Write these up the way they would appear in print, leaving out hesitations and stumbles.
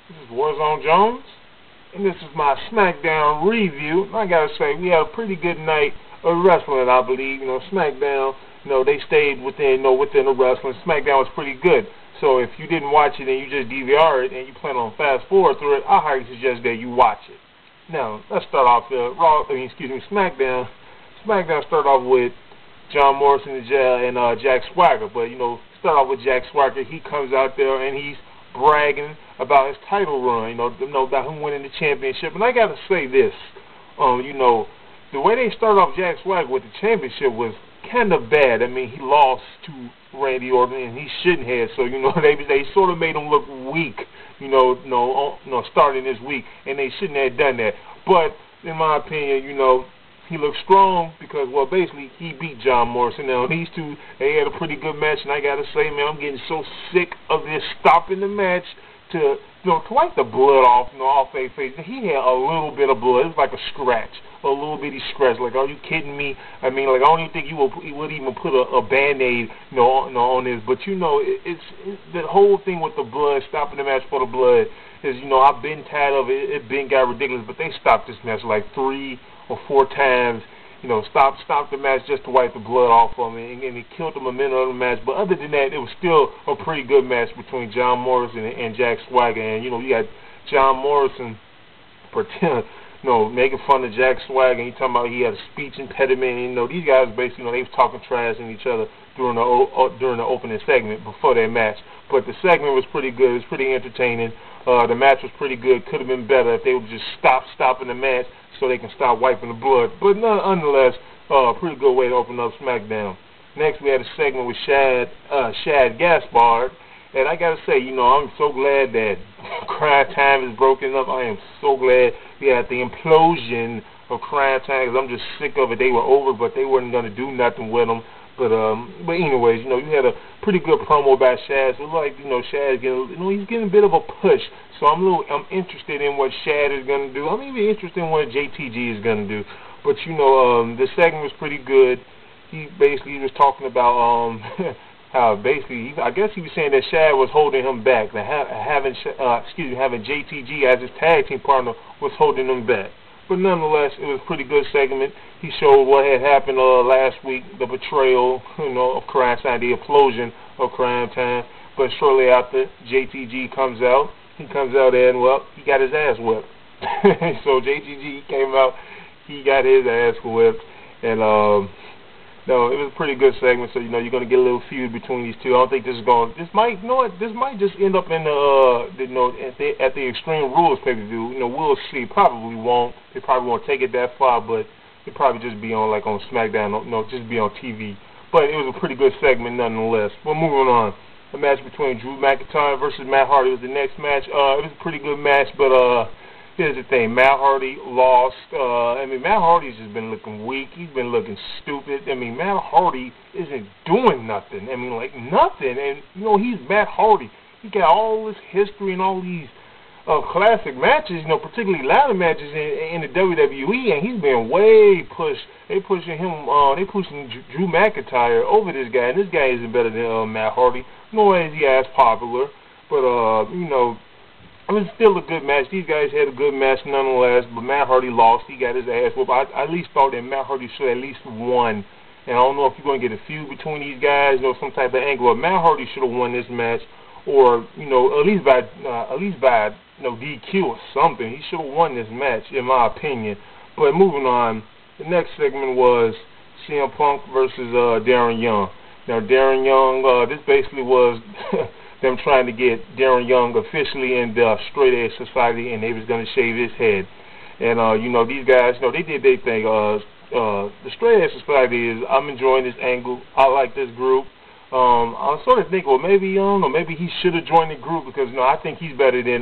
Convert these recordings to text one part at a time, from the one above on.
This is Warzone Jones, and this is my Smackdown review. And I gotta say, we had a pretty good night of wrestling, I believe. Smackdown, they stayed within the wrestling. Smackdown was pretty good. So if you didn't watch it and you just DVR it and you plan on fast forward through it, I highly suggest that you watch it. Now, let's start off Smackdown. Smackdown started off with John Morrison and Jack Swagger. But, start off with Jack Swagger. He comes out there and he's bragging about his title run, about him winning the championship. And I got to say this, the way they started off Jack Swagger with the championship was kind of bad. I mean, he lost to Randy Orton, and he shouldn't have. So, they sort of made him look weak, starting this week, and they shouldn't have done that. But in my opinion, he looked strong because, well, basically he beat John Morrison. Now, these two, they had a pretty good match, and I got to say, man, I'm getting so sick of this stopping the match to wipe the blood off, off their face. He had a little bit of blood. It was like a scratch, a little bitty scratch. Like, are you kidding me? I mean, like, I don't even think he would even put a Band-Aid, on this. But, it's the whole thing with the blood, stopping the match for the blood is, I've been tired of it. It been got ridiculous, but they stopped this match like 3 or 4 times. Stopped the match just to wipe the blood off of him, and he killed the momentum of the match. But other than that, it was still a pretty good match between John Morrison and Jack Swagger. And, you got John Morrison making fun of Jack Swagger, and he talking about he had a speech impediment. And, these guys basically, they was talking trash in each other during the opening segment before their match. But the segment was pretty good. It was pretty entertaining. The match was pretty good. Could have been better if they would just stopping the match so they can stop wiping the blood. But nonetheless, pretty good way to open up SmackDown. Next, we had a segment with Shad Gaspard. And I got to say, I'm so glad that Crime Time is broken up. I am so glad we had the implosion of Crime Time, because I'm just sick of it. They were over, but they weren't going to do nothing with them. But anyways, you had a pretty good promo about Shad. So like, Shad he's getting a bit of a push. So I'm interested in what Shad is going to do. I'm even interested in what JTG is going to do. But the segment was pretty good. He basically was talking about how basically I guess he was saying that Shad was holding him back. That having JTG as his tag team partner was holding him back. But nonetheless, it was a pretty good segment. He showed what had happened last week, the betrayal, of Crime Time, the implosion of Crime Time. But shortly after, JTG comes out. He comes out there and, well, he got his ass whipped. So JTG came out, he got his ass whipped. And, it was a pretty good segment. So, you're going to get a little feud between these two. I don't think this might just end up in at the Extreme Rules pay-per-view. We'll see. Probably won't. They probably won't take it that far, but it'll probably just be on, on SmackDown, just be on TV. But it was a pretty good segment nonetheless. But moving on. A match between Drew McIntyre versus Matt Hardy was the next match. It was a pretty good match, but here's the thing. Matt Hardy lost. Matt Hardy's just been looking weak. He's been looking stupid. Matt Hardy isn't doing nothing. Nothing. And, he's Matt Hardy. He got all this history and all these classic matches, particularly ladder matches in the WWE, and he's been way pushed. They pushing Drew McIntyre over this guy, and this guy isn't better than Matt Hardy. Nor is he as popular, but it was still a good match. These guys had a good match nonetheless, but Matt Hardy lost. He got his ass whooped. I at least thought that Matt Hardy should at least won. And I don't know if you're going to get a feud between these guys, some type of angle. But Matt Hardy should have won this match, or at least by DQ or something. He should have won this match, in my opinion. But moving on, the next segment was CM Punk versus Darren Young. Now, Darren Young, this basically was them trying to get Darren Young officially in the Straight Edge Society, and they was going to shave his head. And, these guys, they did their thing. The Straight Edge Society is, I'm enjoying this angle. I like this group. I sort of think, well, maybe, maybe he should have joined the group because, I think he's better than,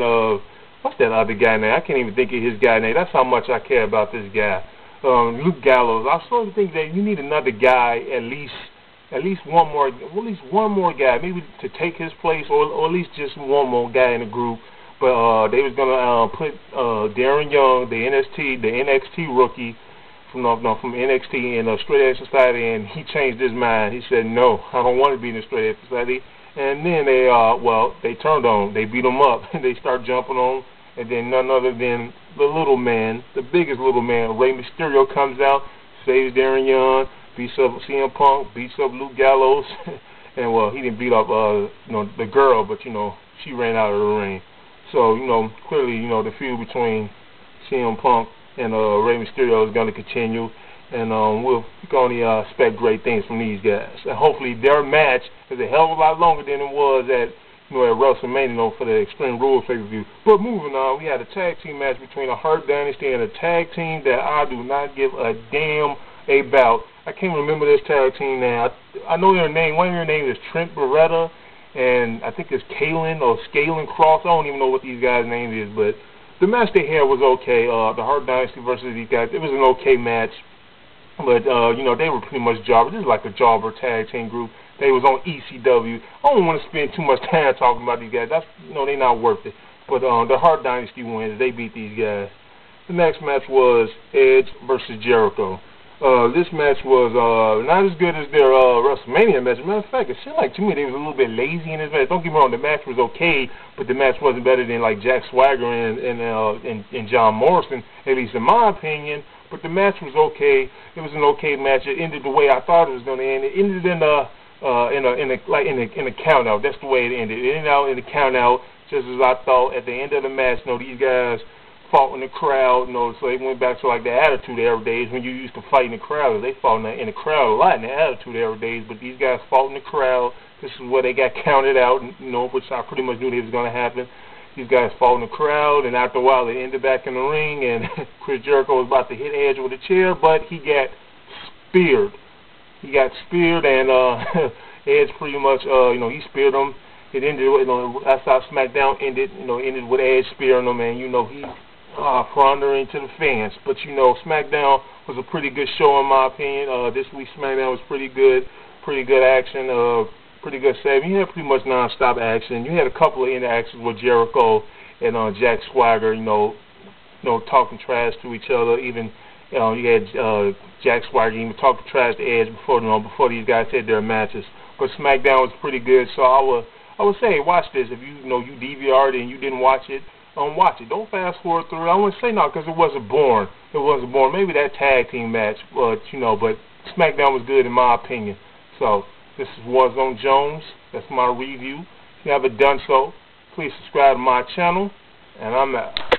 what's that other guy name? I can't even think of his guy name. That's how much I care about this guy. Luke Gallows. I sort of think that you need another guy, at least one more guy, maybe to take his place, or at least just one more guy in the group. But they was gonna put Darren Young, the NXT rookie from NXT in Straight Edge Society, and he changed his mind. He said, "No, I don't want to be in the Straight Edge Society." And then they turned on him. They beat him up. They start jumping on him. And then none other than the little man, the biggest little man, Rey Mysterio, comes out, saves Darren Young, beats up CM Punk, beats up Luke Gallows. And, well, he didn't beat up, the girl, but, she ran out of the ring. So, clearly, the feud between CM Punk and Rey Mysterio is going to continue. And we're going to expect great things from these guys. And hopefully their match is a hell of a lot longer than it was at WrestleMania, for the Extreme Rules pay-per-view. But moving on, we had a tag team match between the Hurt Dynasty and a tag team that I do not give a damn about. I can't remember this tag team now. I know their name. One of their names is Trent Beretta, and I think it's Kalen or Scalen Cross. I don't even know what these guys' name is, but the match they had was okay. The Hurt Dynasty versus these guys, it was an okay match. But, they were pretty much jobbers. This is like a jobber tag team group. They was on ECW. I don't want to spend too much time talking about these guys. That's, they're not worth it. But the Hart Dynasty wins. They beat these guys. The next match was Edge versus Jericho. This match was not as good as their WrestleMania match. Matter of fact, it seemed like to me they was a little bit lazy in this match. Don't get me wrong, the match was okay, but the match wasn't better than like Jack Swagger and John Morrison, at least in my opinion. But the match was okay. It was an okay match. It ended the way I thought it was going to end. It ended in a count out. That's the way it ended. It ended out in a count out, just as I thought. At the end of the match, these guys fought in the crowd. So they went back to like the Attitude Era days when you used to fight in the crowd. They fought in the crowd a lot in the Attitude Era days. But these guys fought in the crowd. This is where they got counted out. Which I pretty much knew that was going to happen. These guys fought in the crowd, and after a while, they ended back in the ring, and Chris Jericho was about to hit Edge with a chair, but he got speared. He got speared, and Edge pretty much, he speared him. It ended, that's how Smackdown ended, ended with Edge spearing him, and, he floundering to the fans. But, Smackdown was a pretty good show, in my opinion. This week's Smackdown was pretty good action, pretty good saving. You had pretty much non-stop action. You had a couple of interactions with Jericho and Jack Swagger, talking trash to each other. Even, you had Jack Swagger even talking trash to Edge before these guys had their matches. But SmackDown was pretty good, so I would say watch this. If you DVR'd it and you didn't watch it, watch it. Don't fast forward through it. I wouldn't say no, because it wasn't boring. Maybe that tag team match, but SmackDown was good in my opinion. So this is Warzone Jones. That's my review. If you haven't done so, please subscribe to my channel, and I'm out.